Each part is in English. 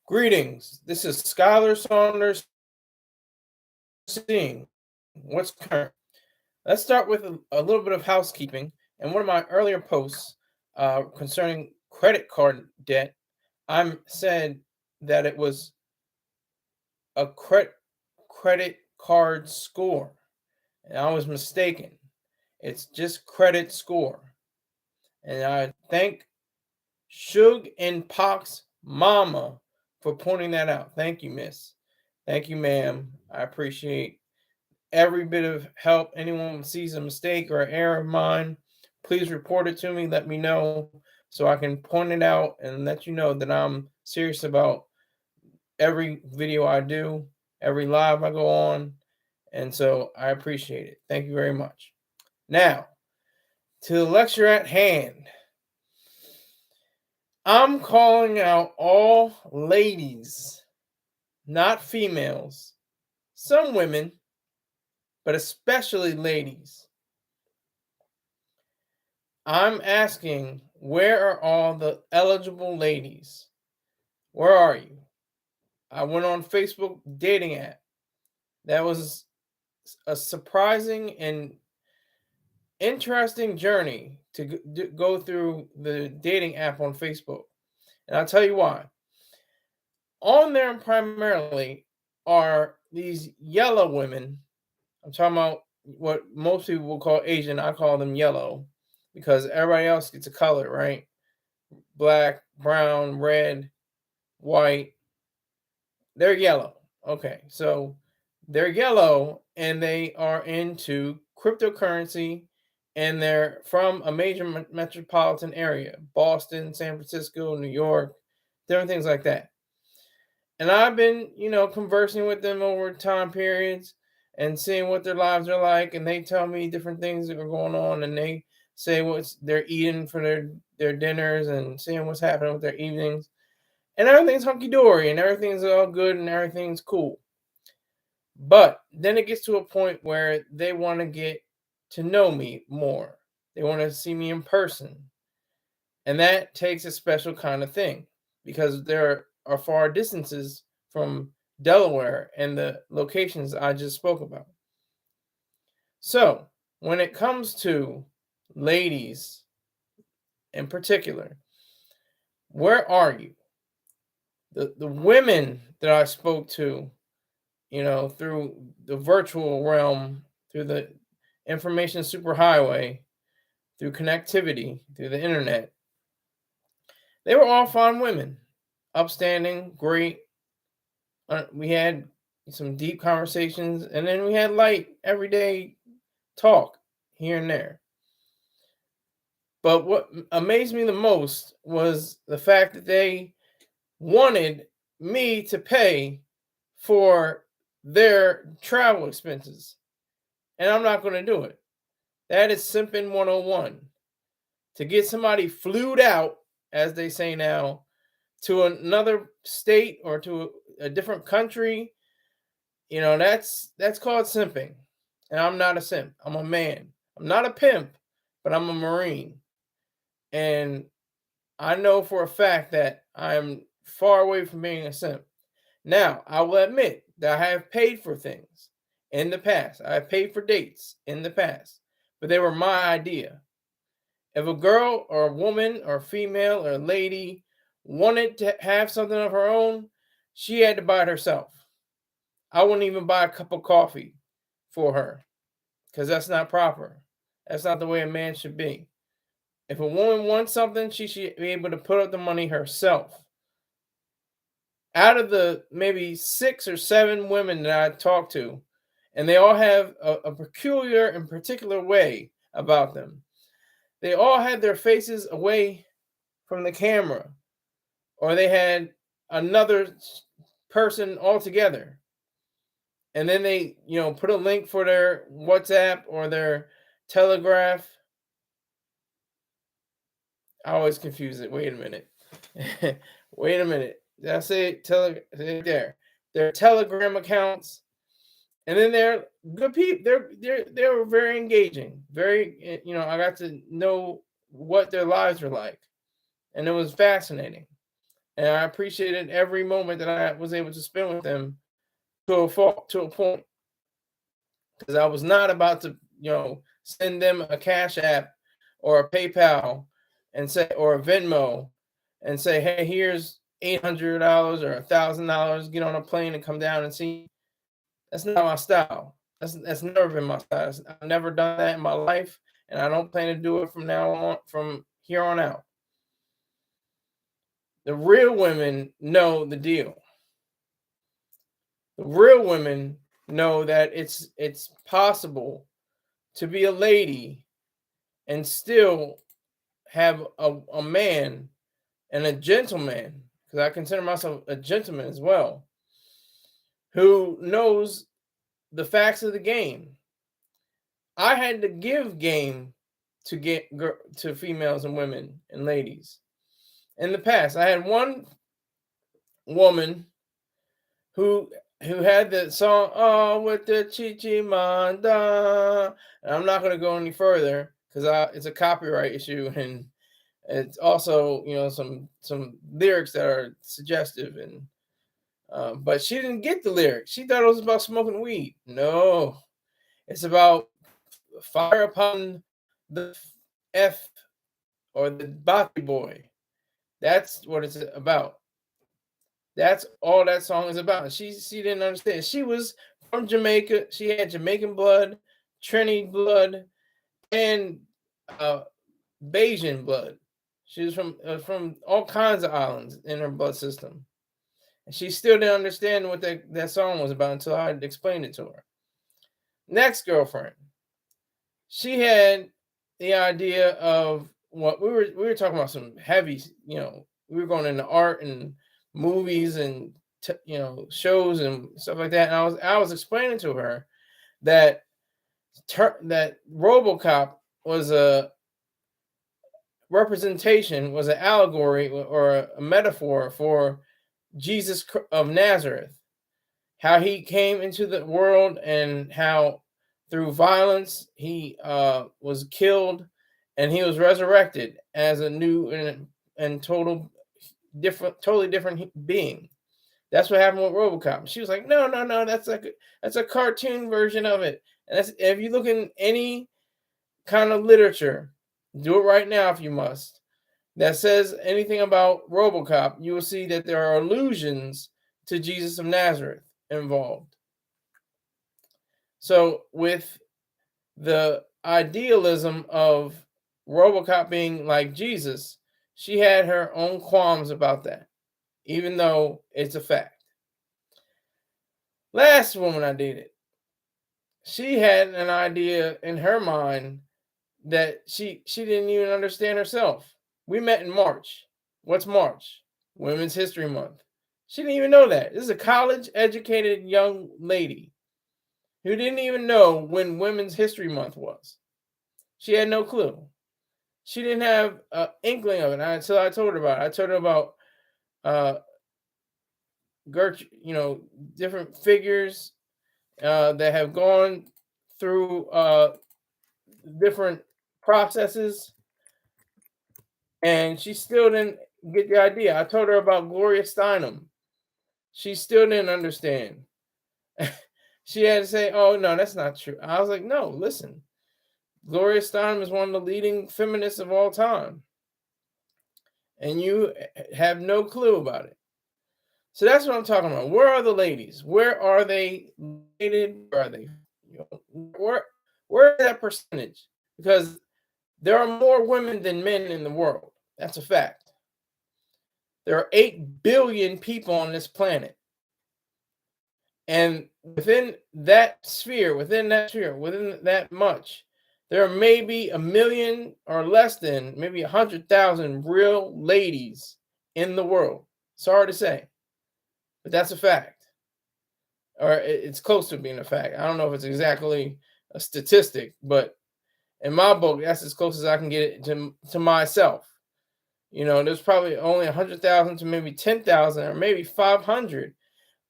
Greetings. This is Skyler Saunders seeing what's current. Let's start with a little bit of housekeeping. In one of my earlier posts concerning credit card debt, I said that it was a credit card score, and I was mistaken. It's just credit score. And I thank Shug and Pox Mama for pointing that out. Thank you, miss. Thank you, ma'am. I appreciate every bit of help. Anyone sees a mistake or an error of mine, please report it to me. Let me know so I can point it out and let you know that I'm serious about every video I do, every live I go on. And so I appreciate it. Thank you very much. Now, to the lecture at hand. I'm calling out all ladies, not females, some women, but especially ladies. I'm asking, where are all the eligible ladies? Where are you? I went on Facebook dating app. That was a surprising and interesting journey to go through the dating app on Facebook. And I'll tell you why. On there primarily are these yellow women. I'm talking about what most people will call Asian. I call them yellow because everybody else gets a color, right? Black, brown, red, white. They're yellow. Okay, so they're yellow and they are into cryptocurrency and they're from a major metropolitan area, Boston, San Francisco, New York, different things like that. And I've been, conversing with them over time periods and seeing what their lives are like. And they tell me different things that are going on. And they say what they're eating for their dinners and seeing what's happening with their evenings. And everything's hunky-dory and everything's all good and everything's cool. But then it gets to a point where they want to get to know me more. They want to see me in person. And that takes a special kind of thing because there are far distances from Delaware and the locations I just spoke about. So, when it comes to ladies in particular, where are you? The women that I spoke to, through the virtual realm, through the information superhighway, through connectivity, through the internet, they were all fine women, upstanding, great. We had some deep conversations, and then we had light, everyday talk here and there. But what amazed me the most was the fact that they wanted me to pay for their travel expenses. And I'm not going to do it. That is simping 101. To get somebody flued out, as they say now, to another state or to a different country, that's called simping. And I'm not a simp. I'm a man. I'm not a pimp, but I'm a Marine. And I know for a fact that I'm far away from being a simp. Now, I will admit that I have paid for things in the past. I have paid for dates in the past, but they were my idea. If a girl or a woman or a female or a lady wanted to have something of her own, she had to buy it herself. I wouldn't even buy a cup of coffee for her because that's not proper. That's not the way a man should be. If a woman wants something, she should be able to put up the money herself. Out of the maybe 6 or 7 women that I talked to, and they all have a peculiar and particular way about them. They all had their faces away from the camera, or they had another person altogether. And then they, put a link for their WhatsApp or their Telegraph. I always confuse it. Wait a minute. Wait a minute. Did I say there? Their Telegram accounts. And then they're good people. They were very engaging. Very, I got to know what their lives were like. And it was fascinating. and I appreciated every moment that I was able to spend with them to a point, because I was not about to, send them a Cash App or a PayPal and say, or a Venmo, and say, hey, here's $800 or $1,000. Get on a plane and come down and see. That's not my style. That's never been my style. I've never done that in my life, and I don't plan to do it from here on out. The real women know the deal. The real women know that it's possible to be a lady and still have a man and a gentleman, because I consider myself a gentleman as well, who knows the facts of the game. I had to give game to get to females and women and ladies. In the past, I had one woman who had the song "Oh with the Chichimanda." And I'm not going to go any further because it's a copyright issue, and it's also some lyrics that are suggestive, and but she didn't get the lyrics. She thought it was about smoking weed. No, it's about fire upon the F or the Baki boy. That's what it's about. That's all that song is about. She didn't understand. She was from Jamaica. She had Jamaican blood, Trini blood, and Bayesian blood. She was from all kinds of islands in her blood system, and she still didn't understand what that song was about until I explained it to her. Next girlfriend, she had the idea of what we were talking about, some heavy, we were going into art and movies and shows and stuff like that. And I was explaining to her that that RoboCop was a representation, was an allegory or a metaphor for Jesus of Nazareth, how he came into the world and how through violence he was killed and he was resurrected as a new and totally different being. That's what happened with RoboCop. She was like, no, that's a cartoon version of it. And that's, if you look in any kind of literature, do it right now if you must, that says anything about RoboCop, you will see that there are allusions to Jesus of Nazareth involved. So with the idealism of RoboCop being like Jesus, she had her own qualms about that, even though it's a fact. Last woman I dated, she had an idea in her mind that she didn't even understand herself. We met in March. What's March? Women's History Month. She didn't even know that. This is a college-educated young lady who didn't even know when Women's History Month was. She had no clue. She didn't have an inkling of it until I told her about it. I told her about different figures that have gone through different processes, and she still didn't get the idea. I told her about Gloria Steinem. She still didn't understand. She had to say, oh, no, that's not true. I was like, no, listen. Gloria Steinem is one of the leading feminists of all time. And you have no clue about it. So that's what I'm talking about. Where are the ladies? Where are they dated? Where are they? Where is that percentage? Because there are more women than men in the world. That's a fact. There are 8 billion people on this planet. And within that much, there are maybe 1 million or less than maybe 100,000 real ladies in the world. Sorry to say, but that's a fact. Or it's close to being a fact. I don't know if it's exactly a statistic, but in my book, that's as close as I can get it to myself. There's probably only 100,000 to maybe 10,000 or maybe 500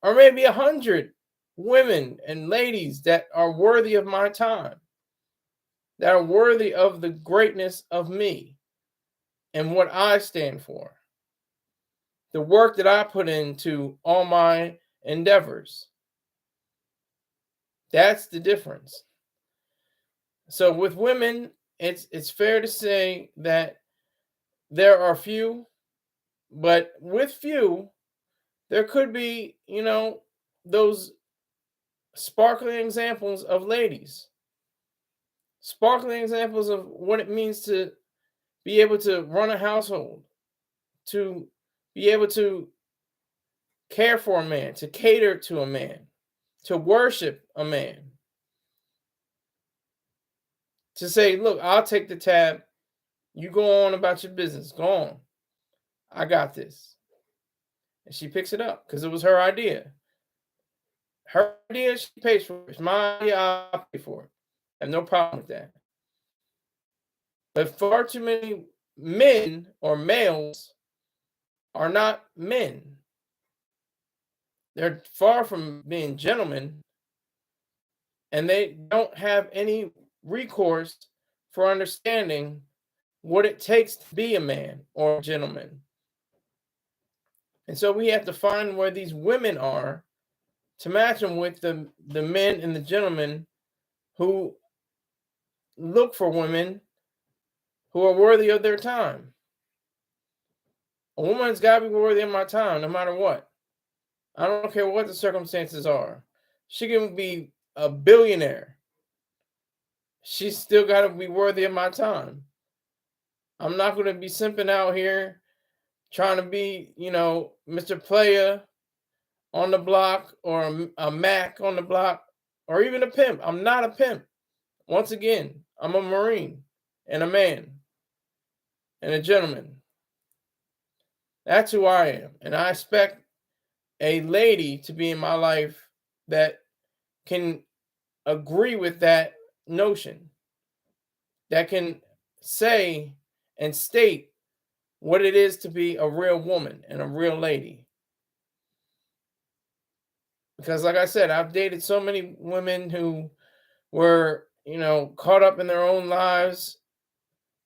or maybe 100 women and ladies that are worthy of my time, that are worthy of the greatness of me and what I stand for. the work that I put into all my endeavors. That's the difference. So with women, it's fair to say that there are few, but with few, there could be, those sparkling examples of ladies, sparkling examples of what it means to be able to run a household, to be able to care for a man, to cater to a man, to worship a man, to say, look, I'll take the tab. You go on about your business. Go on. I got this. And she picks it up because it was her idea. Her idea, she pays for it. It's my idea, I'll pay for it. I have no problem with that. But far too many men or males are not men. They're far from being gentlemen, and they don't have any recourse for understanding what it takes to be a man or a gentleman. And so we have to find where these women are to match them with the men and the gentlemen who look for women who are worthy of their time. A woman's got to be worthy of my time no matter what. I don't care what the circumstances are. She can be a billionaire. She's still got to be worthy of my time. I'm not going to be simping out here trying to be, Mr. Player on the block or a Mac on the block or even a pimp. I'm not a pimp. Once again, I'm a Marine and a man and a gentleman. That's who I am. And I expect a lady to be in my life that can agree with that notion, that can say and state what it is to be a real woman and a real lady. Because like I said, I've dated so many women who were, caught up in their own lives.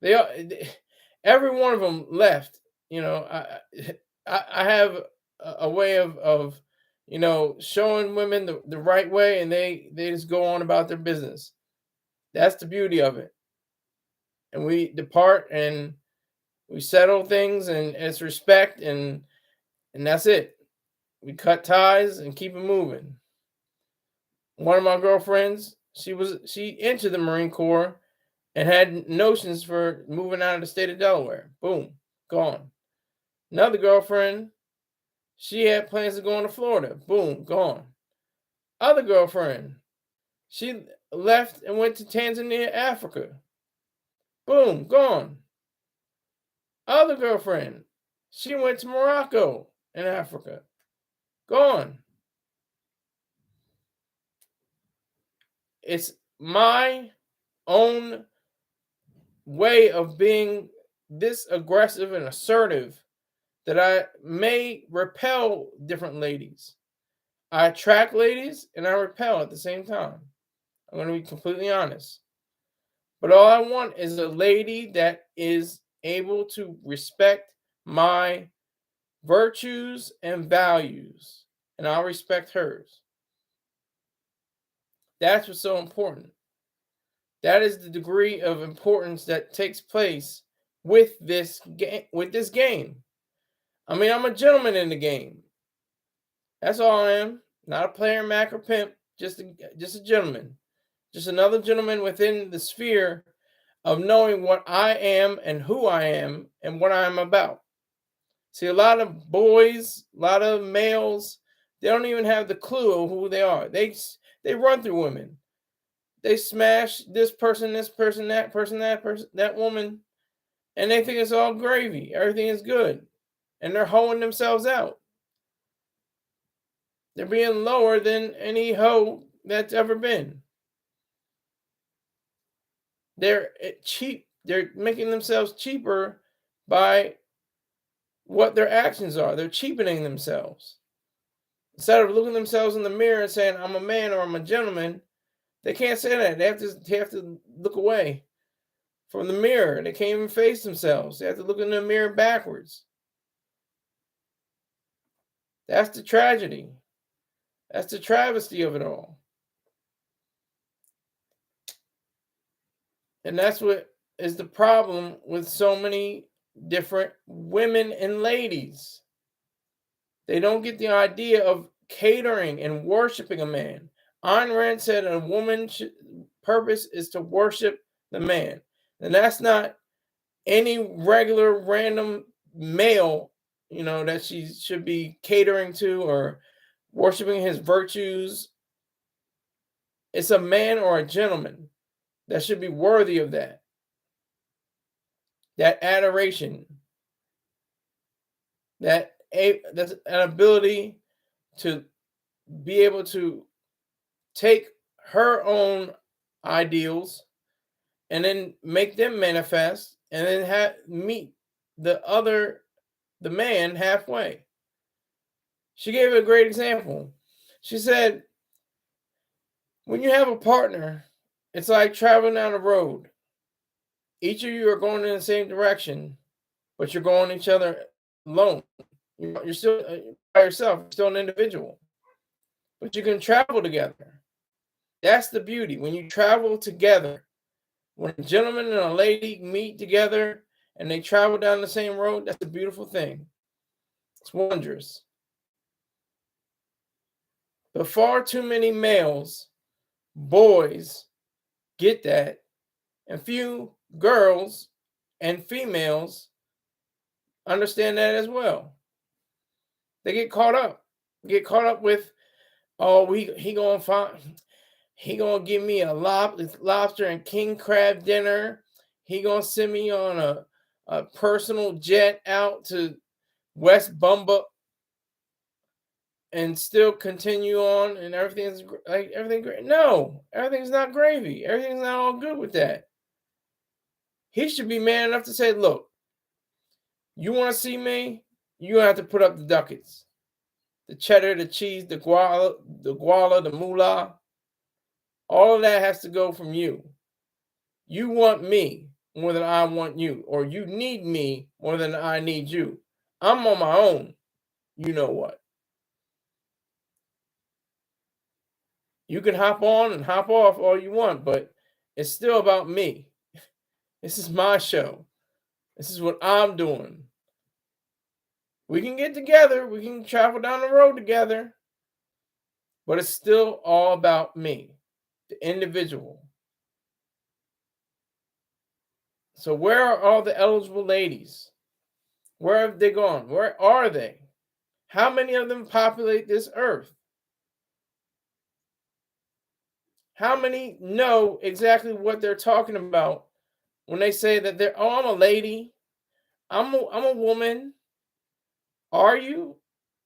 Every one of them left. I have a way of showing women the right way, and they just go on about their business. That's the beauty of it. And we depart and we settle things, and it's respect, and that's it. We cut ties and keep it moving. One of my girlfriends, she entered the Marine Corps and had notions for moving out of the state of Delaware. Boom, gone. Another girlfriend, she had plans to go to Florida. Boom, gone. Other girlfriend, she left and went to Tanzania, Africa. Boom, gone. Other girlfriend, she went to Morocco in Africa. Gone. It's my own way of being this aggressive and assertive that I may repel different ladies. I attract ladies and I repel at the same time. I'm going to be completely honest. But all I want is a lady that is able to respect my virtues and values, and I'll respect hers. That's what's so important. That is the degree of importance that takes place with this game. I mean, I'm a gentleman in the game. That's all I am. Not a player, Mac, or pimp. Just a gentleman. Just another gentleman within the sphere of knowing what I am and who I am and what I am about. See, a lot of boys, a lot of males, they don't even have the clue of who they are. They run through women. They smash this person, that person, that woman, and they think it's all gravy. Everything is good. And they're hoeing themselves out. They're being lower than any hoe that's ever been. They're cheap. They're making themselves cheaper by what their actions are. They're cheapening themselves. Instead of looking themselves in the mirror and saying, I'm a man or I'm a gentleman, they can't say that. They have to look away from the mirror. They can't even face themselves. They have to look in the mirror backwards. That's the tragedy. That's the travesty of it all. And that's what is the problem with so many different women and ladies. They don't get the idea of catering and worshiping a man. Ayn Rand said a woman's purpose is to worship the man. And that's not any regular random male, that she should be catering to or worshiping his virtues. It's a man or a gentleman that should be worthy of that adoration, that's an ability to be able to take her own ideals and then make them manifest, and then meet the man halfway. She gave a great example. She said, when you have a partner, it's like traveling down a road. Each of you are going in the same direction, but you're going each other alone. You're still by yourself. You're still an individual, but you can travel together. That's the beauty. When you travel together, when a gentleman and a lady meet together and they travel down the same road, that's a beautiful thing. It's wondrous. But far too many males, boys, get that, and few girls and females understand that as well. They get caught up. With, oh, he gonna give me a lobster and king crab dinner. He gonna send me on a personal jet out to West Bumba and still continue on, and everything's great. No, everything's not gravy. Everything's not all good with that. He should be man enough to say, look, you want to see me? You're going to have to put up the ducats. The cheddar, the cheese, the guala, the moolah. All of that has to go from you. You want me more than I want you, or you need me more than I need you. I'm on my own. You know what? You can hop on and hop off all you want, but it's still about me. This is my show. This is what I'm doing. We can get together. We can travel down the road together. But it's still all about me, the individual. So where are all the eligible ladies? Where have they gone? Where are they? How many of them populate this earth? How many know exactly what they're talking about when they say that I'm a lady, I'm a woman? Are you?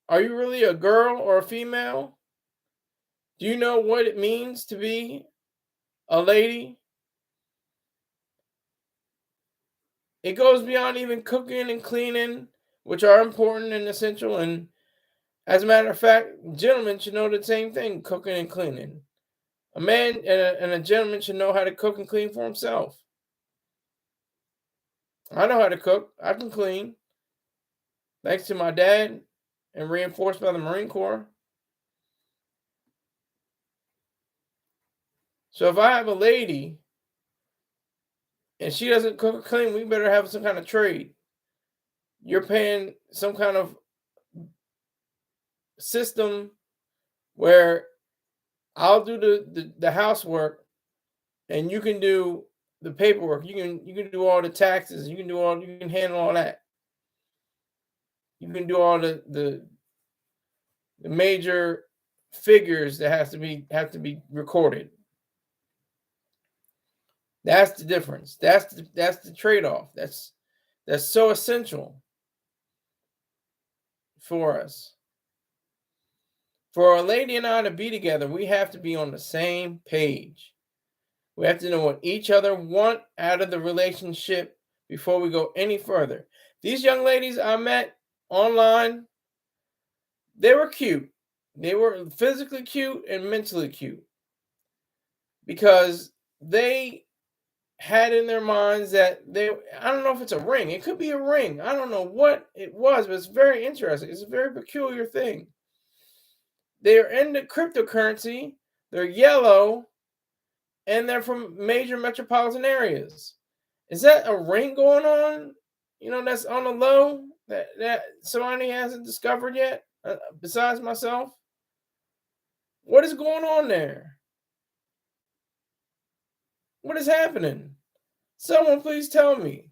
Are you really a girl or a female? Do you know what it means to be a lady? It goes beyond even cooking and cleaning, which are important and essential. And as a matter of fact, gentlemen should know the same thing, cooking and cleaning. A man and a gentleman should know how to cook and clean for himself. I know how to cook. I can clean. Thanks to my dad and reinforced by the Marine Corps. So if I have a lady and she doesn't cook or clean, we better have some kind of trade. You're paying some kind of system where I'll do the housework and you can do the paperwork. You can do all the taxes. You can handle all that. You can do all the major figures that have to be recorded. That's the difference. That's the trade-off. That's so essential for us. For a lady and I to be together, we have to be on the same page. We have to know what each other want out of the relationship before we go any further. These young ladies I met online, they were cute. They were physically cute and mentally cute because they had in their minds that I don't know if it's a ring. It could be a ring. I don't know what it was, but it's very interesting. It's a very peculiar thing. they're into cryptocurrency, they're yellow, and they're from major metropolitan areas. Is that a ring going on? That's on the low that somebody hasn't discovered yet, besides myself. What is going on there? What is happening? Someone please tell me.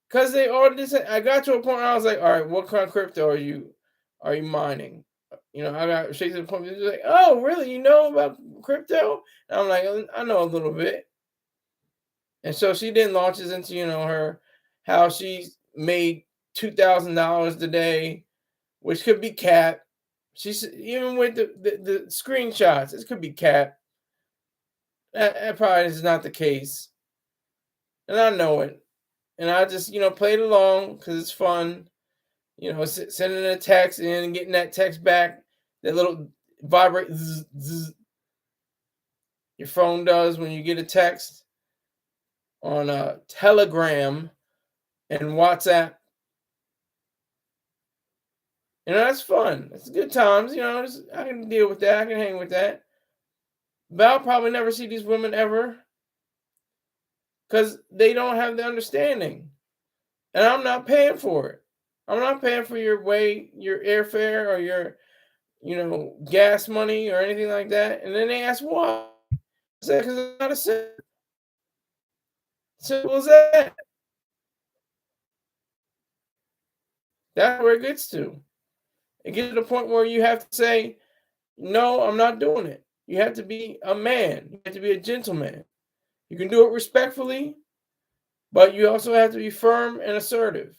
Because they all this, I got to a point where I was like, all right, what kind of crypto are you mining? I got straight to the point where they're like, oh, really? You know about crypto? And I'm like, I know a little bit. And so she then launches into, how she's made $2,000 today, which could be cap. She's even with the screenshots, it could be cap. That probably is not the case. And I know it. And I just, played along because it's fun. Sending a text and getting that text back, that little vibrate zzz, zzz, your phone does when you get a text on Telegram and WhatsApp. That's fun. It's good times. I can deal with that. I can hang with that. But I'll probably never see these women ever because they don't have the understanding. And I'm not paying for it. I'm not paying for your airfare or your, gas money or anything like that. And then they ask why. I said, because it's not a sin. Simple as that. That's where it gets to. It gets to the point where you have to say, no, I'm not doing it. You have to be a man. You have to be a gentleman. You can do it respectfully, but you also have to be firm and assertive.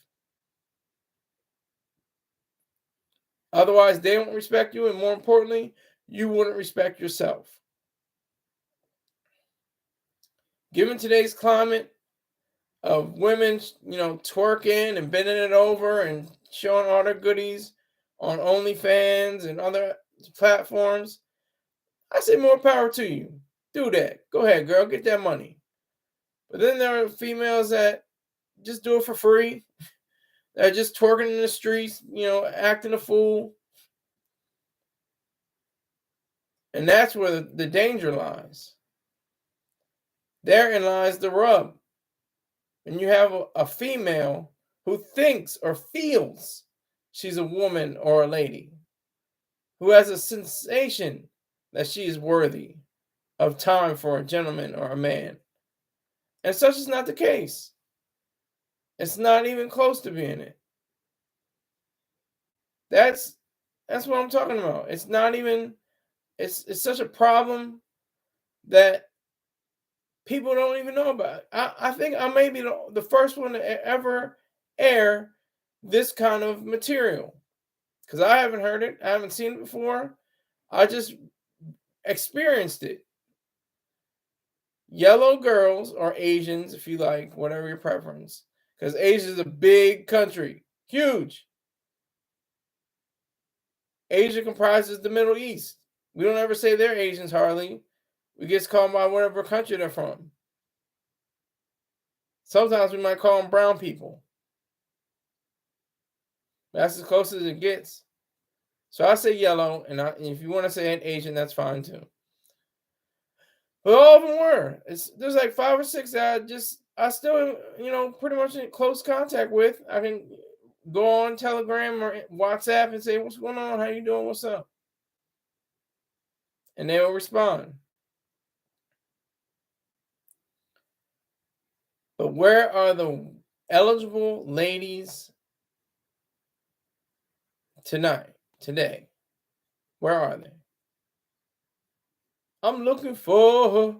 Otherwise, they don't respect you, and more importantly, you wouldn't respect yourself. Given today's climate of women, twerking and bending it over and showing all their goodies on OnlyFans and other platforms, I say more power to you. Do that. Go ahead, girl. Get that money. But then there are females that just do it for free. They're just twerking in the streets, acting a fool. And that's where the danger lies. Therein lies the rub. And you have a female who thinks or feels she's a woman or a lady, who has a sensation that she is worthy of time for a gentleman or a man. And such is not the case. It's not even close to being it. That's what I'm talking about. It's not even, it's such a problem that people don't even know about. I think I may be the first one to ever air this kind of material, because I haven't heard it. I haven't seen it before. I just experienced it. Yellow girls, or Asians, if you like, whatever your preference, because Asia is a big country, huge. Asia comprises the Middle East. We don't ever say they're Asians hardly. We get called by whatever country they're from. Sometimes we might call them brown people. That's as close as it gets. So I say yellow, and if you want to say an Asian, that's fine too. But all of them were. There's like 5 or 6 that I still, pretty much in close contact with. I can go on Telegram or WhatsApp and say, what's going on? How you doing? What's up? And they will respond. But where are the eligible ladies today? Where are they? I'm looking for her.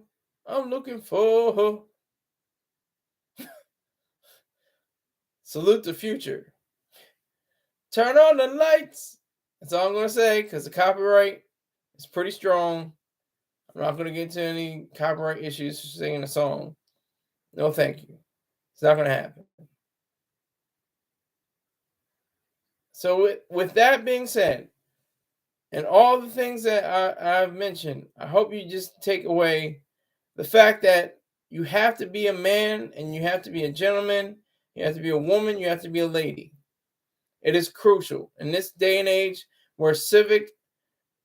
Salute the future. Turn on the lights. That's all I'm going to say, because the copyright is pretty strong. I'm not going to get into any copyright issues for singing a song. No, thank you. It's not going to happen. So with that being said, and all the things that I've mentioned, I hope you just take away the fact that you have to be a man, and you have to be a gentleman, you have to be a woman, you have to be a lady. It is crucial in this day and age where civic,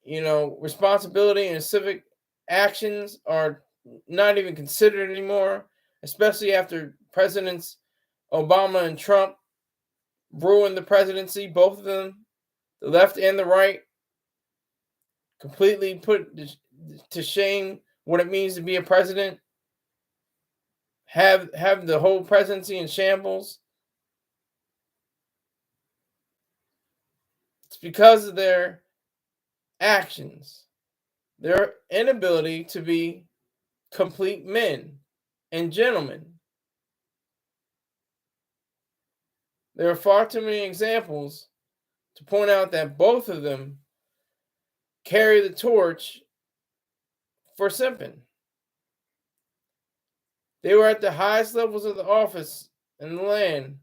responsibility and civic actions are not even considered anymore, especially after Presidents Obama and Trump ruined the presidency, both of them, the left and the right, completely put to shame what it means to be a president, have the whole presidency in shambles. It's because of their actions, their inability to be complete men and gentlemen. There are far too many examples to point out that both of them carry the torch for simping. They were at the highest levels of the office in the land,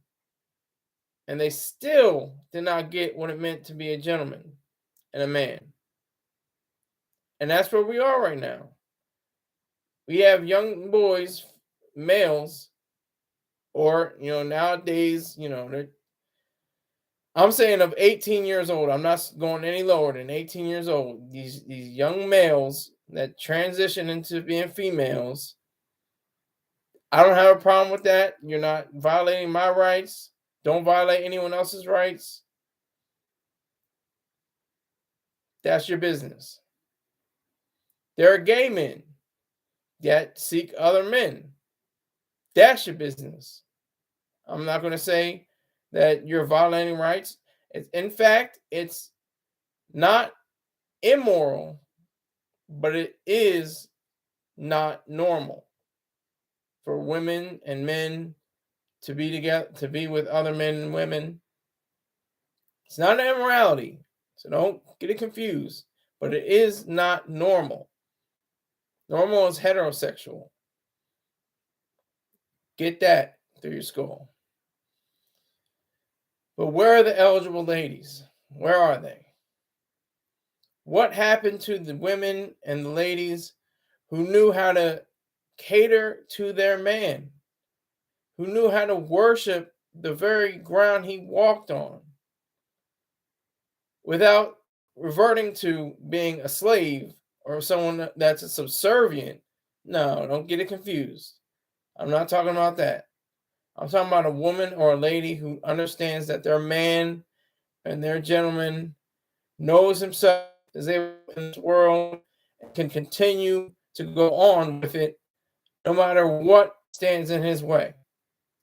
and they still did not get what it meant to be a gentleman and a man. And that's where we are right now. We have young boys, males, or nowadays, I'm saying of 18 years old. I'm not going any lower than 18 years old. These young males that transition into being females. I don't have a problem with that. You're not violating my rights. Don't violate anyone else's rights. That's your business. There are gay men that seek other men. That's your business. I'm not going to say that you're violating rights. In fact, it's not immoral, but it is not normal for women and men to be together, to be with other men and women. It's not an immorality, so don't get it confused, but it is not normal. Normal is heterosexual. Get that through your skull. But where are the eligible ladies? Where are they? What happened to the women and the ladies who knew how to cater to their man, who knew how to worship the very ground he walked on without reverting to being a slave or someone that's a subservient? No, don't get it confused. I'm not talking about that. I'm talking about a woman or a lady who understands that their man and their gentleman knows himself, is able in this world, and can continue to go on with it no matter what stands in his way.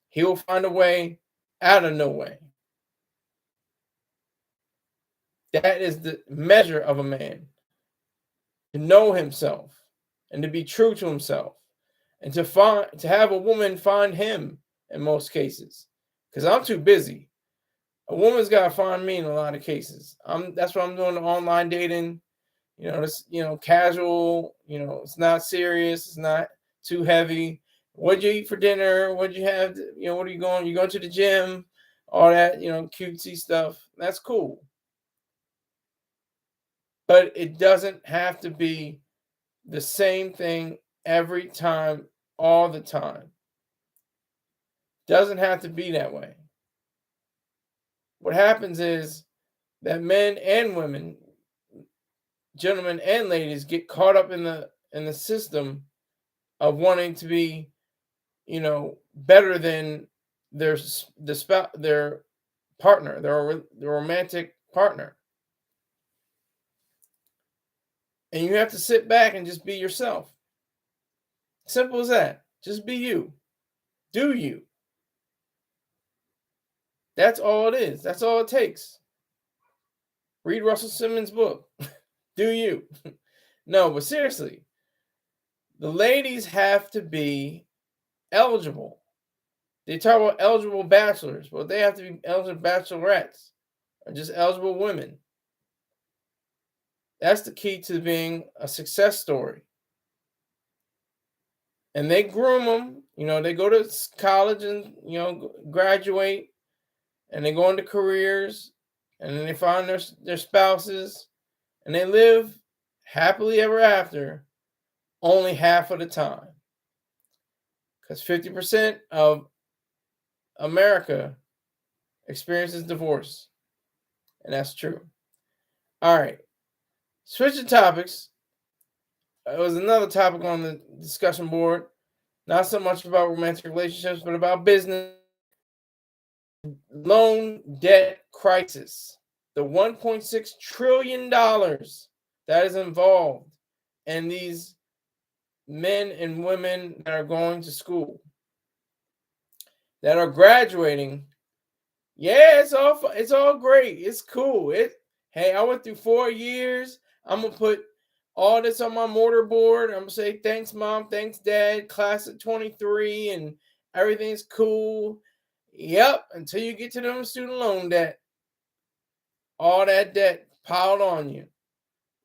He will find a way out of no way. That is the measure of a man, to know himself and to be true to himself, and to have a woman find him in most cases. Because I'm too busy. A woman's got to find me in a lot of cases. That's what I'm doing, the online dating. This casual. It's not serious. It's not too heavy. What'd you eat for dinner? What'd you have? What are you going? You going to the gym? All that cutesy stuff. That's cool. But it doesn't have to be the same thing every time, all the time. Doesn't have to be that way. What happens is that men and women, gentlemen and ladies, get caught up in the system of wanting to be, better than their partner, their romantic partner. And you have to sit back and just be yourself. Simple as that. Just be you. Do you. That's all it is. That's all it takes. Read Russell Simmons' book. Do you. No, but seriously, the ladies have to be eligible. They talk about eligible bachelors. Well, they have to be eligible bachelorettes or just eligible women. That's the key to being a success story. And they groom them. They go to college and, graduate, and they go into careers, and then they find their spouses, and they live happily ever after only half of the time. Because 50% of America experiences divorce. And that's true. All right. Switching topics. It was another topic on the discussion board. Not so much about romantic relationships, but about business. Loan debt crisis. The $1.6 trillion that is involved in these men and women that are going to school, that are graduating. Yeah, it's all great. It's cool. Hey, I went through 4 years. I'm gonna put all this on my mortarboard. I'm gonna say thanks, mom, thanks, dad, class of 23, and everything's cool. Yep, until you get to them student loan debt. All that debt piled on you.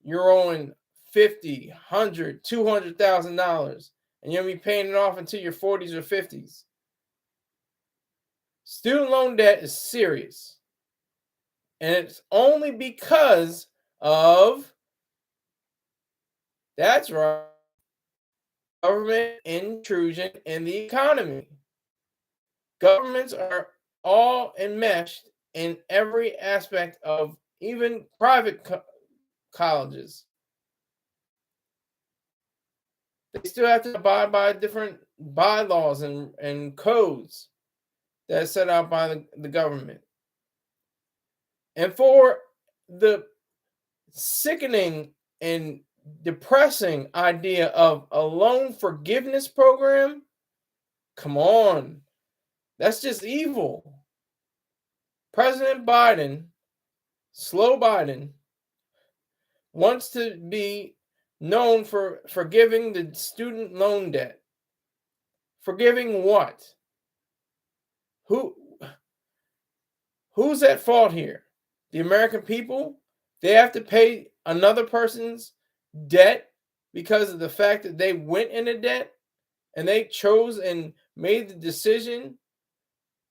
You're owing 50, 100, $200,000, and you'll be paying it off until your 40s or 50s. Student loan debt is serious. And it's only because of, that's right, government intrusion in the economy. Governments are all enmeshed in every aspect of even private colleges. They still have to abide by different bylaws and codes that are set out by the government. And for the sickening and depressing idea of a loan forgiveness program, come on, that's just evil. President Biden, slow Biden, wants to be known for forgiving the student loan debt. Forgiving what? Who's at fault here? The American people? They have to pay another person's debt because of the fact that they went into debt and they chose and made the decision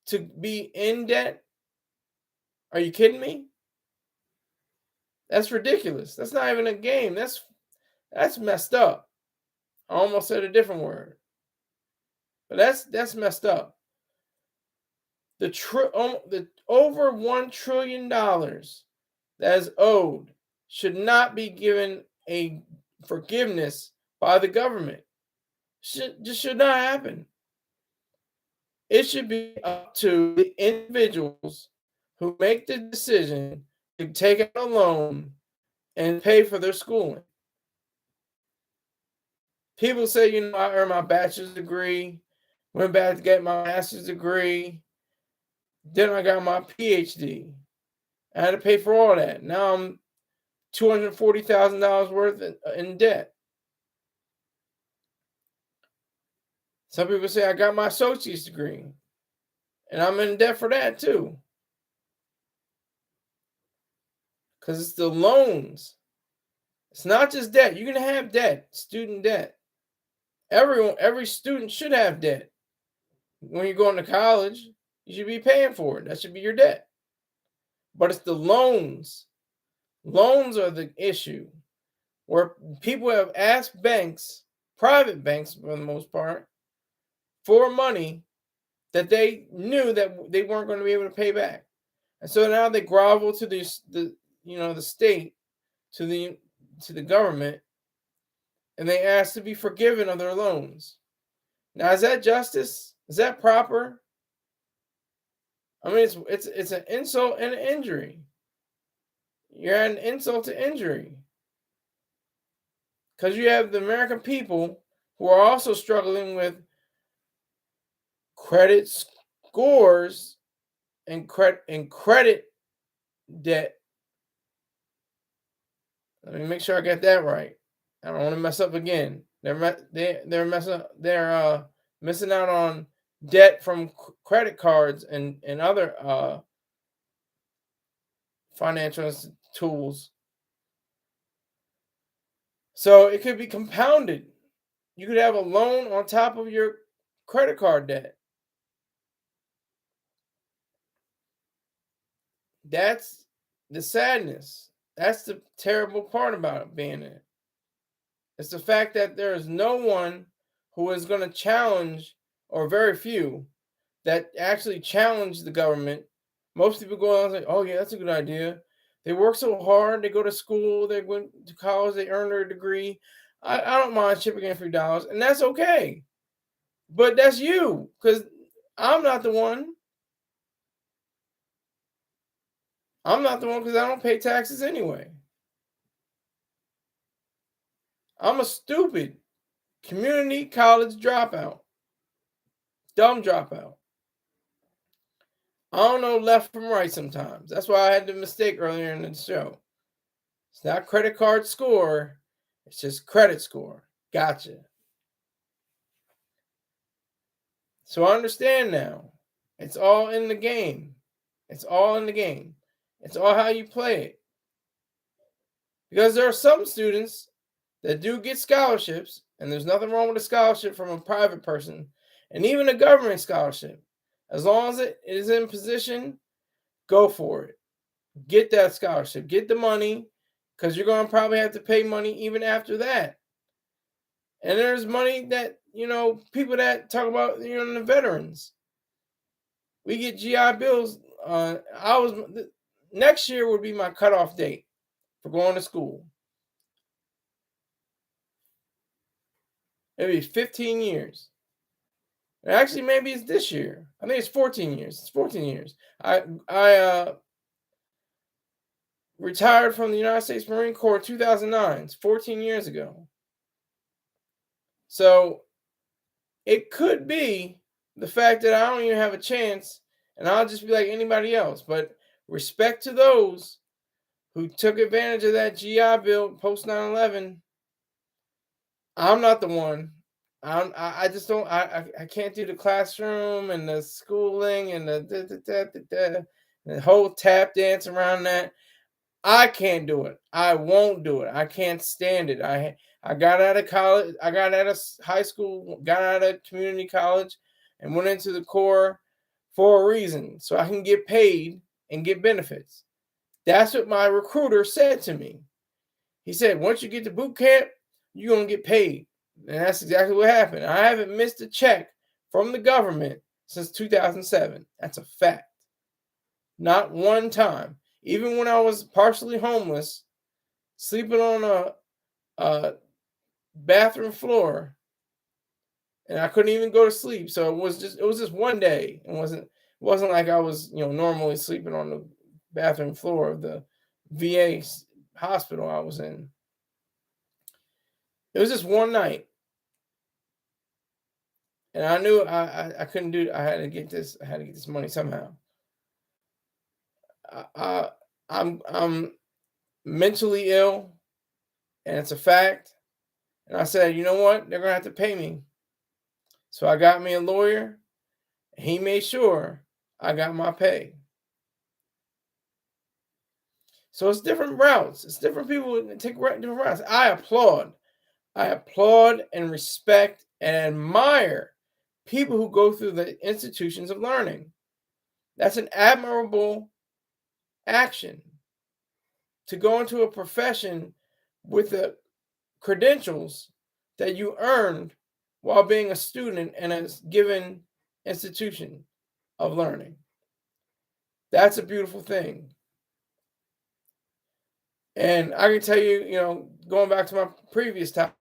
to be in debt? Are you kidding me? That's ridiculous. That's not even a game. That's messed up. I almost said a different word. But that's messed up. The over $1 trillion that is owed should not be given a forgiveness by the government. Just should not happen. It should be up to the individuals who make the decision to take out a loan and pay for their schooling. People say, I earned my bachelor's degree, went back to get my master's degree, then I got my PhD. I had to pay for all that. Now I'm $240,000 worth in debt. Some people say I got my associate's degree, and I'm in debt for that too. Because it's the loans. It's not just debt. You're going to have debt, student debt. Every student should have debt. When you're going to college, you should be paying for it. That should be your debt. But it's the loans. Loans are the issue, where people have asked banks, private banks for the most part, for money that they knew that they weren't going to be able to pay back. And so now they grovel to the state, to the government, and they ask to be forgiven of their loans. Now, is that justice? Is that proper? I mean, it's an insult and an injury. You're an insult to injury. Because you have the American people who are also struggling with credit scores and credit debt. Let me make sure I get that right. I don't want to mess up again. They're missing out on debt from credit cards and other financial tools. So it could be compounded. You could have a loan on top of your credit card debt. That's the sadness. That's the terrible part about it being in it. It's the fact that there is no one who is going to challenge, or very few, that actually challenge the government. Most people go on and say, oh, yeah, that's a good idea. They work so hard. They go to school. They went to college. They earn their degree. I don't mind chipping in $3, and that's okay. But that's you, because I'm not the one. I'm not the one because I don't pay taxes anyway. I'm a stupid community college dropout, dumb dropout. I don't know left from right sometimes. That's why I had the mistake earlier in the show. It's not credit card score, it's just credit score. Gotcha. So I understand now. It's all in the game. It's all in the game. It's all how you play it. Because there are some students that do get scholarships, and there's nothing wrong with a scholarship from a private person, and even a government scholarship. As long as it is in position, go for it. Get that scholarship. Get the money, because you're going to probably have to pay money even after that. And there's money that, people that talk about, the veterans. We get GI Bills. Next year would be my cutoff date for going to school. Maybe 15 years. Actually, maybe it's this year. I think it's 14 years. It's 14 years. I retired from the United States Marine Corps in 2009. It's 14 years ago. So it could be the fact that I don't even have a chance, and I'll just be like anybody else. But respect to those who took advantage of that GI Bill post 9/11. I'm not the one. I just don't. I can't do the classroom and the schooling and the whole tap dance around that. I can't do it. I won't do it. I can't stand it. I got out of college. I got out of high school. Got out of community college, and went into the Corps for a reason, so I can get paid and get benefits. That's what my recruiter said to me. He said, once you get to boot camp, you're going to get paid. And that's exactly what happened. I haven't missed a check from the government since 2007. That's a fact. Not one time. Even when I was partially homeless, sleeping on a bathroom floor, and I couldn't even go to sleep. So it was just one day. It wasn't like I was, normally sleeping on the bathroom floor of the VA hospital I was in. It was just one night, and I knew I couldn't do it. I had to get this. I had to get this money somehow. I'm mentally ill, and it's a fact. And I said, you know what? They're gonna have to pay me. So I got me a lawyer. And he made sure I got my pay. So it's different routes. It's different people take different routes. I applaud and respect and admire people who go through the institutions of learning. That's an admirable action, to go into a profession with the credentials that you earned while being a student in a given institution of learning. That's a beautiful thing. And I can tell you, going back to my previous topic,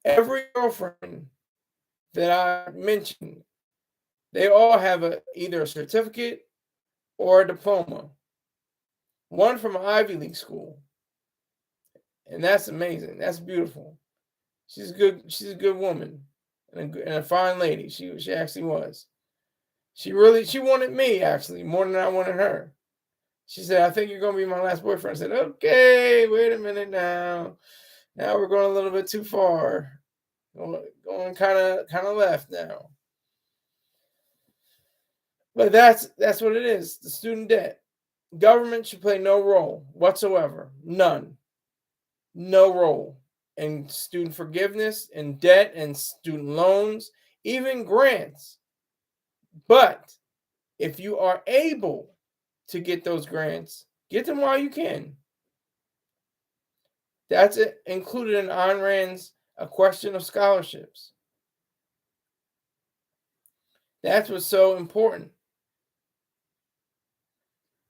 every girlfriend that I mentioned, they all have either a certificate or a diploma. One from an Ivy League school. And that's amazing. That's beautiful. She's a good woman and a fine lady. She actually was. She wanted me, actually, more than I wanted her. She said, I think you're going to be my last boyfriend. I said, okay, wait a minute now. Now we're going a little bit too far. Going kind of left now. But that's what it is. The student debt. Government should play no role whatsoever. None. No role in student forgiveness and debt and student loans, even grants. But if you are able to get those grants, get them while you can. That's it, included in Ayn Rand's A Question of Scholarships. That's what's so important.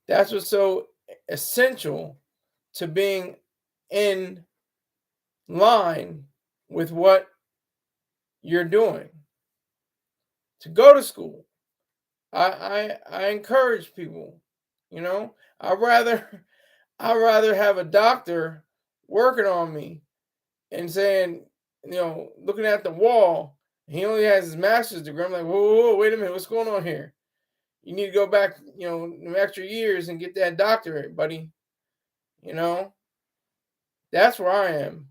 That's what's so essential to being in line with what you're doing. To go to school, I encourage people. You know, I'd rather I'd rather have a doctor working on me and saying, looking at the wall, he only has his master's degree. I'm like, whoa, wait a minute, what's going on here? You need to go back, extra years and get that doctorate, buddy. That's where I am.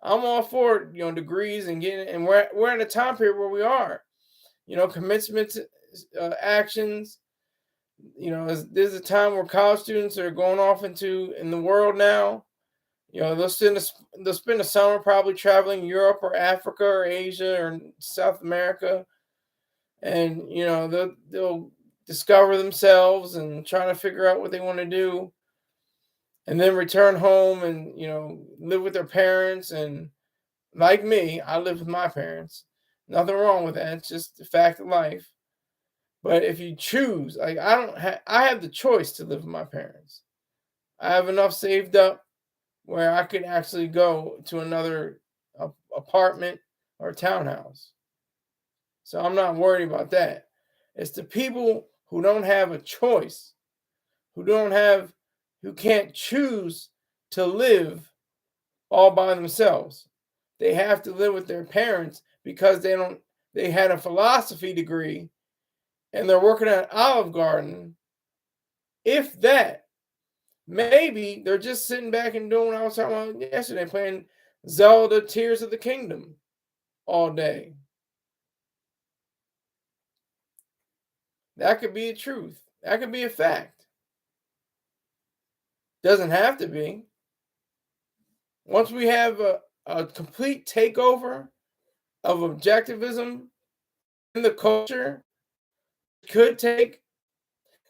I'm all for degrees and getting, and we're in a time period where we are, commencement actions. There's a time where college students are going off in the world now. They'll spend the summer probably traveling Europe or Africa or Asia or South America, and they'll discover themselves and trying to figure out what they want to do, and then return home and live with their parents. And like me, I live with my parents. Nothing wrong with that. It's just the fact of life. But if you choose, like I have the choice to live with my parents. I have enough saved up where I could actually go to another apartment or townhouse. So I'm not worried about that. It's the people who don't have a choice, who can't choose to live all by themselves. They have to live with their parents because they had a philosophy degree and they're working at Olive Garden. If that, maybe they're just sitting back and doing what I was talking about yesterday, playing Zelda Tears of the Kingdom all day. That could be a truth. That could be a fact. Doesn't have to be. Once we have a complete takeover of objectivism in the culture, it could take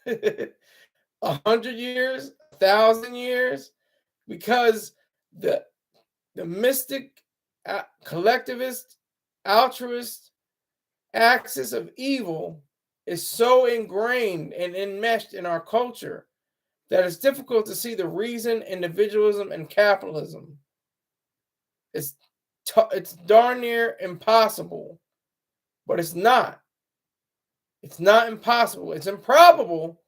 100 years, 1,000 years, because the mystic, collectivist, altruist axis of evil is so ingrained and enmeshed in our culture that it's difficult to see the reason, individualism, and capitalism. It's darn near impossible, but it's not. It's not impossible. It's improbable,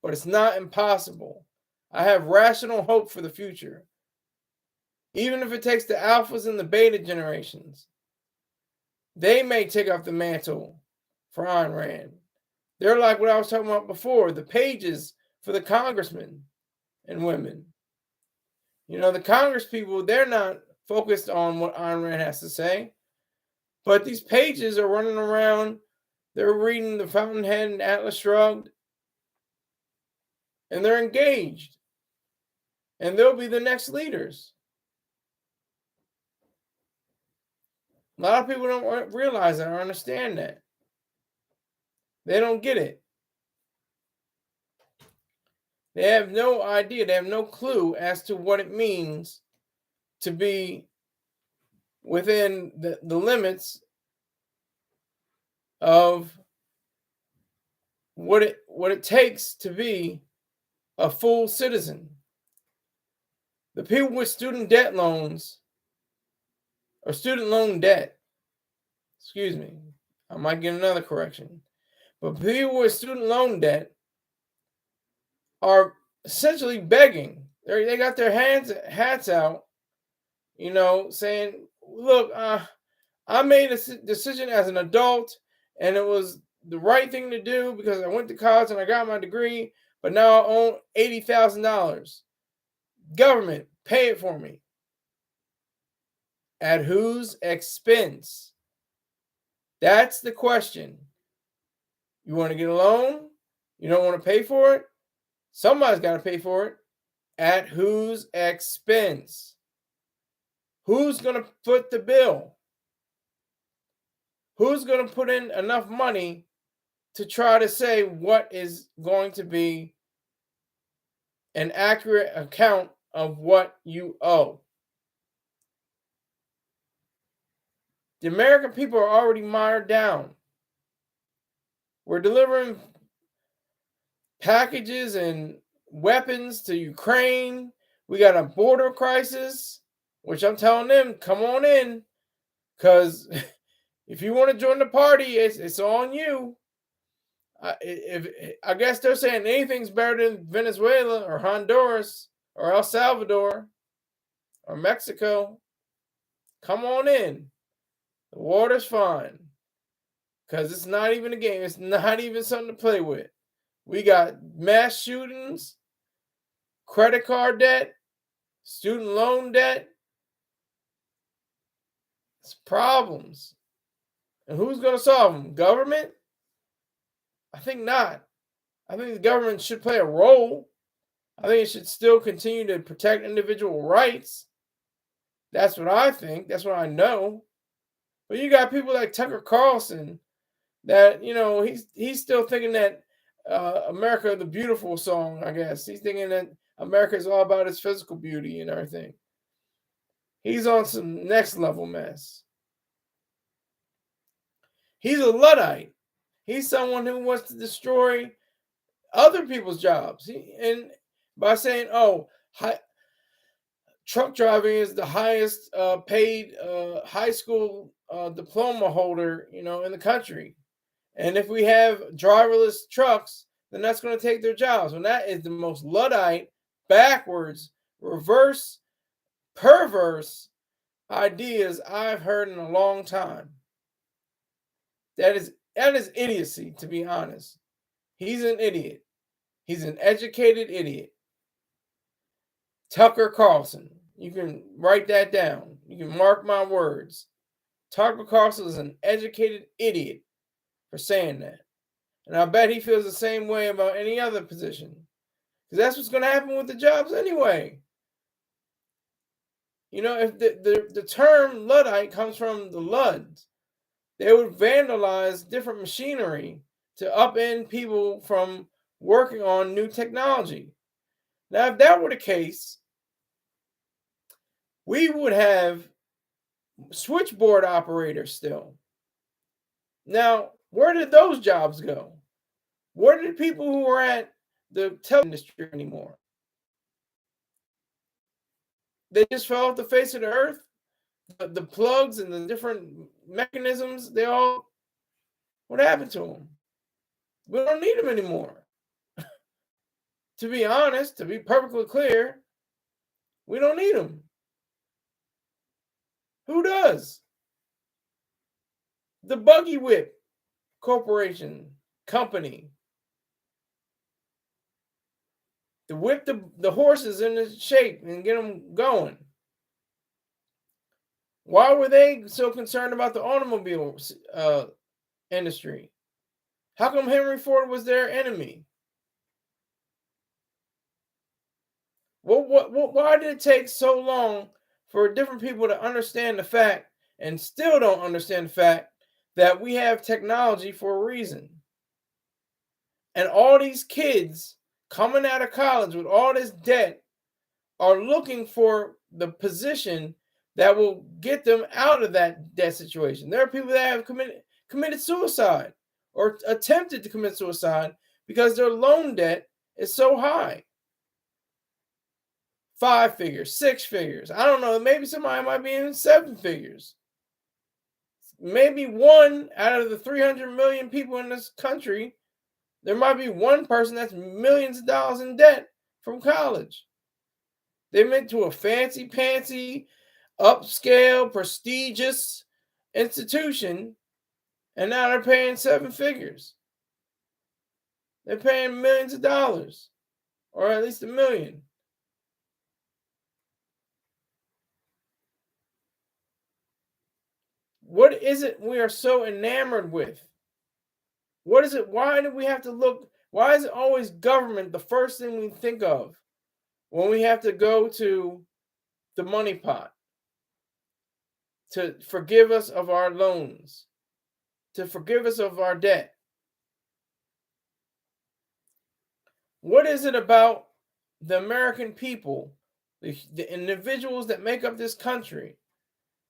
but it's not impossible. I have rational hope for the future. Even if it takes the alphas and the beta generations, they may take up the mantle for Ayn Rand. They're like what I was talking about before, the pages for the congressmen and women. The Congress people, they're not focused on what Ayn Rand has to say, but these pages are running around. They're reading The Fountainhead and Atlas Shrugged, and they're engaged, and they'll be the next leaders. A lot of people don't realize that or understand that. They don't get it. They have no idea. They have no clue as to what it means to be within the limits of what it takes to be a full citizen. The people with student debt loans or student loan debt, excuse me, I might get another correction, but people with student loan debt are essentially begging. They got their hats out, saying, look, I made a decision as an adult and it was the right thing to do because I went to college and I got my degree, but now I own $80,000. Government, pay it for me. At whose expense? That's the question. You want to get a loan? You don't want to pay for it? Somebody's got to pay for it. At whose expense? Who's going to foot the bill? Who's going to put in enough money to try to say what is going to be an accurate account of what you owe? The American people are already mired down. We're delivering packages and weapons to Ukraine. We got a border crisis, which I'm telling them, come on in, because if you want to join the party, it's on you. I guess they're saying anything's better than Venezuela or Honduras or El Salvador or Mexico. Come on in. The water's fine. Because it's not even a game. It's not even something to play with. We got mass shootings, credit card debt, student loan debt. It's problems. And who's going to solve them? Government? I think not. I think the government should play a role. I think it should still continue to protect individual rights. That's what I think. That's what I know. But you got people like Tucker Carlson that, he's still thinking that America the Beautiful song, I guess. He's thinking that America is all about its physical beauty and everything. He's on some next level mess. He's a Luddite. He's someone who wants to destroy other people's jobs. And by saying, truck driving is the highest paid high school diploma holder, in the country. And if we have driverless trucks, then that's going to take their jobs. And that is the most Luddite, backwards, reverse, perverse ideas I've heard in a long time. That is idiocy, to be honest. He's an idiot. He's an educated idiot. Tucker Carlson. You can write that down. You can mark my words. Tucker Carlson is an educated idiot for saying that. And I bet he feels the same way about any other position. Because that's what's going to happen with the jobs anyway. If the term Luddite comes from the Ludds, they would vandalize different machinery to upend people from working on new technology. Now, if that were the case, we would have switchboard operators still. Now, where did those jobs go? Where did people who were at the tele industry anymore? They just fell off the face of the earth. The plugs and the different mechanisms, what happened to them? We don't need them anymore. To be honest, to be perfectly clear, we don't need them. Who does? The Buggy Whip Corporation, company. To whip the horses into shape and get them going. Why were they so concerned about the automobile industry? How come Henry Ford was their enemy? Why did it take so long for different people to understand the fact, and still don't understand the fact, that we have technology for a reason? And all these kids coming out of college with all this debt are looking for the position that will get them out of that debt situation. There are people that have committed suicide or attempted to commit suicide because their loan debt is so high. 5 figures, 6 figures. I don't know. Maybe somebody might be in 7 figures. Maybe one out of the 300 million people in this country, there might be one person that's millions of dollars in debt from college. They went to a fancy-pantsy, upscale, prestigious institution, and now they're paying 7 figures. They're paying millions of dollars, or at least $1 million. What is it we are so enamored with? What is it? Why do we have to look? Why is it always government the first thing we think of when we have to go to the money pot to forgive us of our loans, to forgive us of our debt? What is it about the American people, the individuals that make up this country,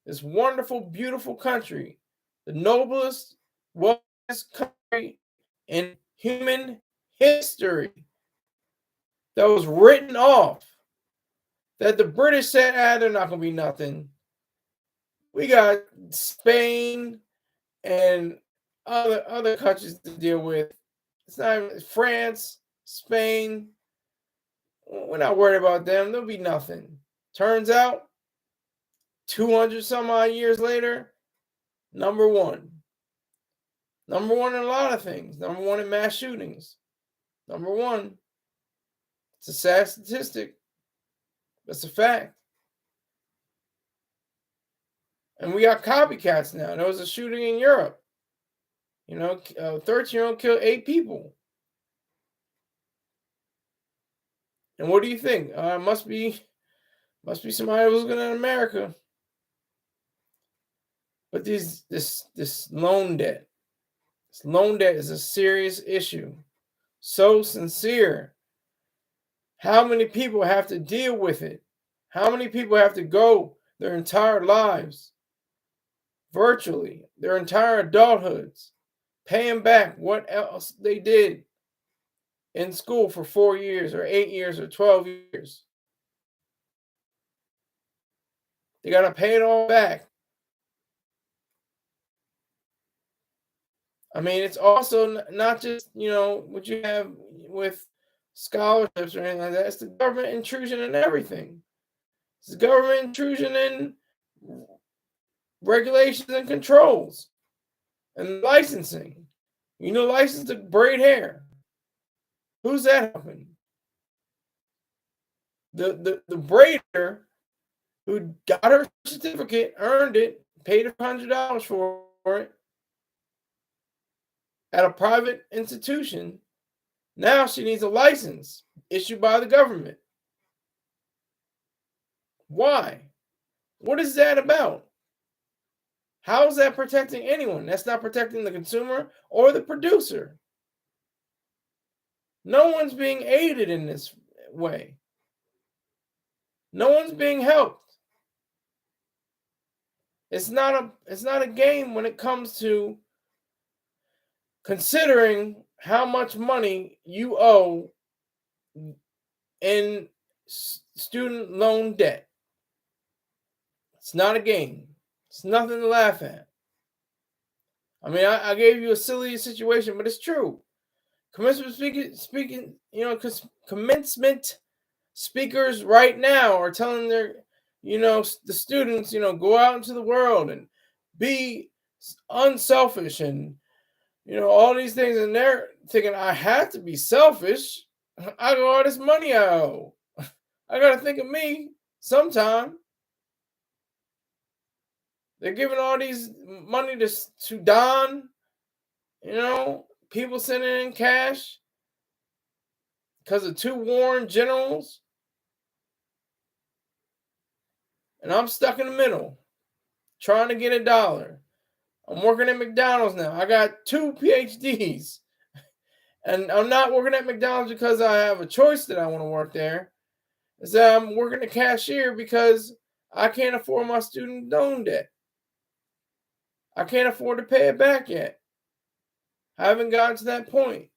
this wonderful, beautiful country, the noblest, wealthiest country in human history? that was written off, that the British said, they're not going to be nothing. We got Spain and other countries to deal with. It's not even France, Spain. We're not worried about them. There'll be nothing. Turns out, 200 some odd years later, number one. Number one in a lot of things. Number one in mass shootings. Number one. It's a sad statistic. That's a fact. And we got copycats now. There was a shooting in Europe. A 13-year-old killed 8 people. And what do you think? Must be somebody who was looking at America. But this loan debt. This loan debt is a serious issue. So sincere. How many people have to deal with it? How many people have to go their entire lives, virtually, their entire adulthoods, paying back what else they did in school for 4 years or 8 years or 12 years? They got to pay it all back. I mean, it's also not just, what you have with scholarships or anything like that. It's the government intrusion in everything. It's the government intrusion in regulations and controls and licensing. License to braid hair. Who's that helping? The braider who got her certificate, earned it, paid $100 for it at a private institution. Now she needs a license issued by the government. Why? What is that about? How is that protecting anyone? That's not protecting the consumer or the producer. No one's being aided in this way. No one's being helped. It's not a game when it comes to considering how much money you owe in student loan debt. It's not a game. It's nothing to laugh at. I mean, I gave you a silly situation, but it's true. Commencement speakers right now are telling their, the students, go out into the world and be unselfish and, all these things. And they're thinking, I have to be selfish. I got all this money I owe. I got to think of me sometime. They're giving all these money to Sudan, people sending in cash because of 2 warring generals. And I'm stuck in the middle, trying to get $1. I'm working at McDonald's now. I got 2 PhDs. And I'm not working at McDonald's because I have a choice that I want to work there. It's that I'm working a cashier because I can't afford my student loan debt. I can't afford to pay it back yet. I haven't gotten to that point.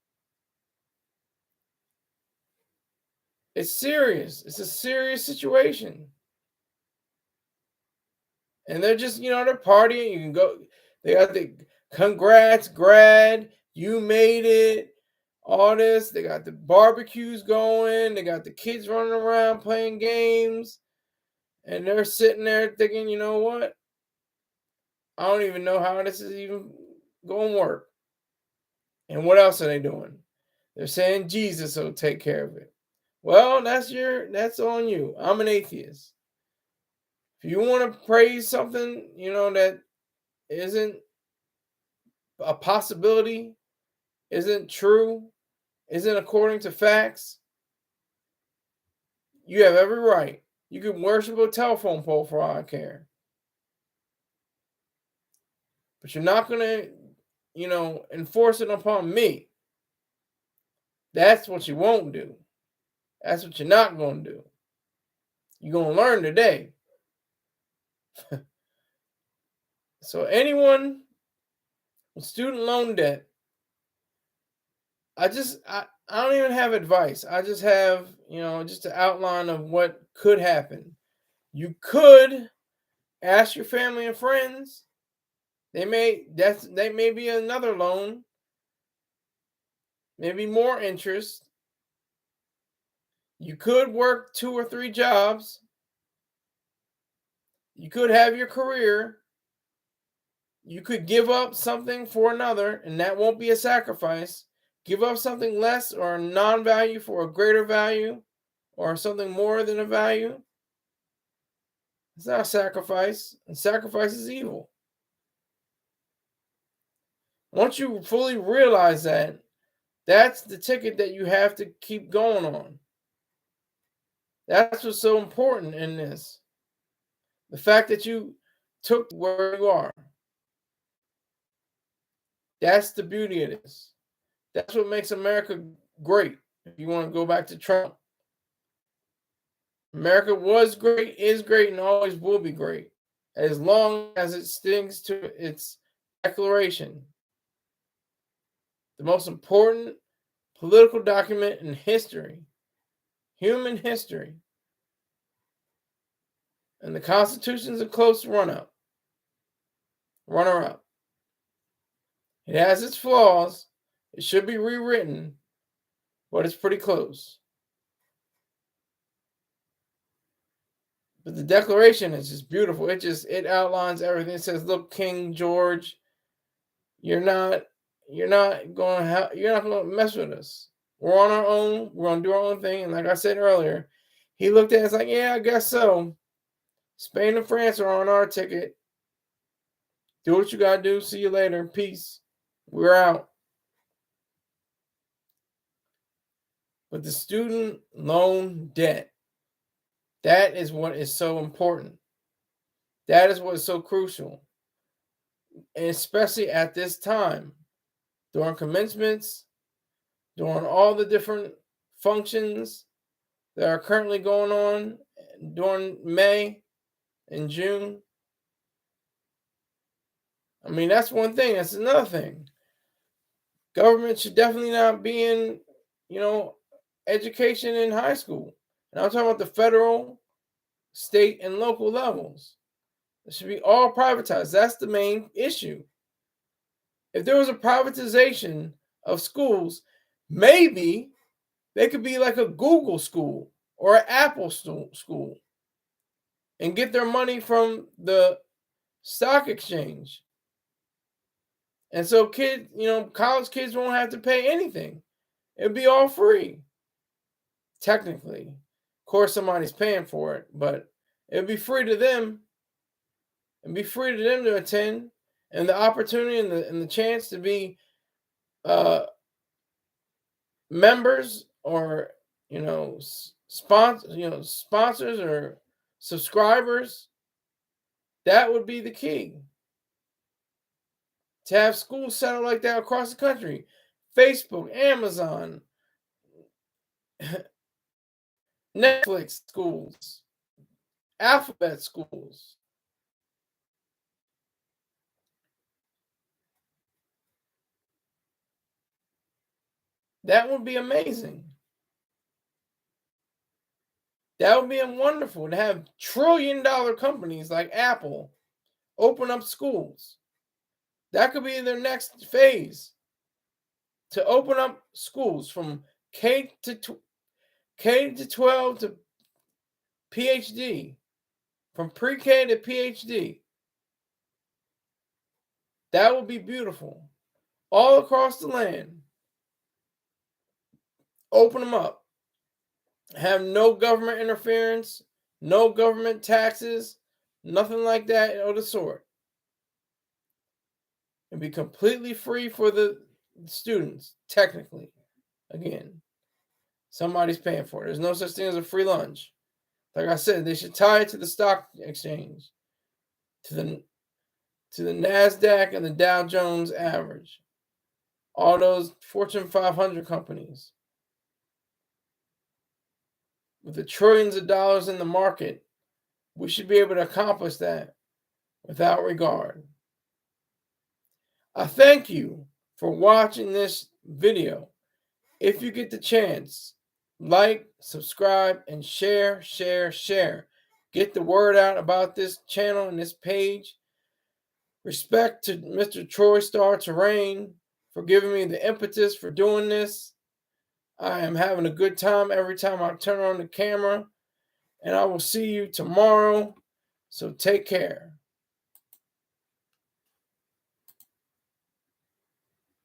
It's serious. It's a serious situation. And they're just, they're partying. You can go. They got the congrats, grad. You made it. All this. They got the barbecues going. They got the kids running around playing games. And they're sitting there thinking, you know what? I don't even know how this is even going to work. And what else are they doing? They're saying Jesus will take care of it. Well, that's on you. I'm an atheist. If you want to praise something, that isn't a possibility, isn't true, isn't according to facts, you have every right. You can worship a telephone pole for all I care. But you're not going to, enforce it upon me. That's what you won't do. That's what you're not going to do. You're going to learn today. So anyone with student loan debt, I don't even have advice. I just have, just an outline of what could happen. You could ask your family and friends. They may be another loan, maybe more interest. You could work 2 or 3 jobs. You could have your career. You could give up something for another, and that won't be a sacrifice. Give up something less or non value for a greater value or something more than a value. It's not a sacrifice, and sacrifice is evil. Once you fully realize that, that's the ticket that you have to keep going on. That's what's so important in this. The fact that you took where you are. That's the beauty of this. That's what makes America great. If you want to go back to Trump, America was great, is great, and always will be great as long as it sticks to its declaration. The most important political document in history, human history. And the Constitution's a close runner-up. It has its flaws. It should be rewritten, but it's pretty close. But the Declaration is just beautiful. It outlines everything. It says, "Look, King George, you're not going to mess with us. We're on our own. We're going to do our own thing." And like I said earlier, he looked at it, it's like, "Yeah, I guess so. Spain and France are on our ticket. Do what you got to do. See you later. Peace. We're out." But the student loan debt, that is what is so important. That is what is so crucial. And especially at this time, during commencements, during all the different functions that are currently going on during May and June. I mean, that's one thing. That's another thing. Government should definitely not be in, education in high school. And I'm talking about the federal, state, and local levels. It should be all privatized. That's the main issue. If there was a privatization of schools, maybe they could be like a Google school or an Apple school and get their money from the stock exchange. And so college kids won't have to pay anything. It'd be all free. Technically. Of course, somebody's paying for it, but it'd be free to them. It'd be free to them to attend, and the opportunity and the chance to be members or sponsors or subscribers. That would be the key. To have schools set up like that across the country. Facebook, Amazon, Netflix schools, alphabet schools. That would be amazing. That would be wonderful to have trillion-dollar companies like Apple open up schools. That could be their next phase, to open up schools from K to 12 to PhD, from pre-K to PhD. That would be beautiful. All across the land. Open them up. Have no government interference, no government taxes, nothing like that of the sort. And be completely free for the students, technically. Again, somebody's paying for it. There's no such thing as a free lunch. Like I said, they should tie it to the stock exchange, to the NASDAQ and the Dow Jones average. All those Fortune 500 companies. With the trillions of dollars in the market, we should be able to accomplish that without regard. I thank you for watching this video. If you get the chance, like, subscribe, and share, share, share. Get the word out about this channel and this page. Respect to Mr. Troy Star Terrain for giving me the impetus for doing this. I am having a good time every time I turn on the camera, and I will see you tomorrow. So take care.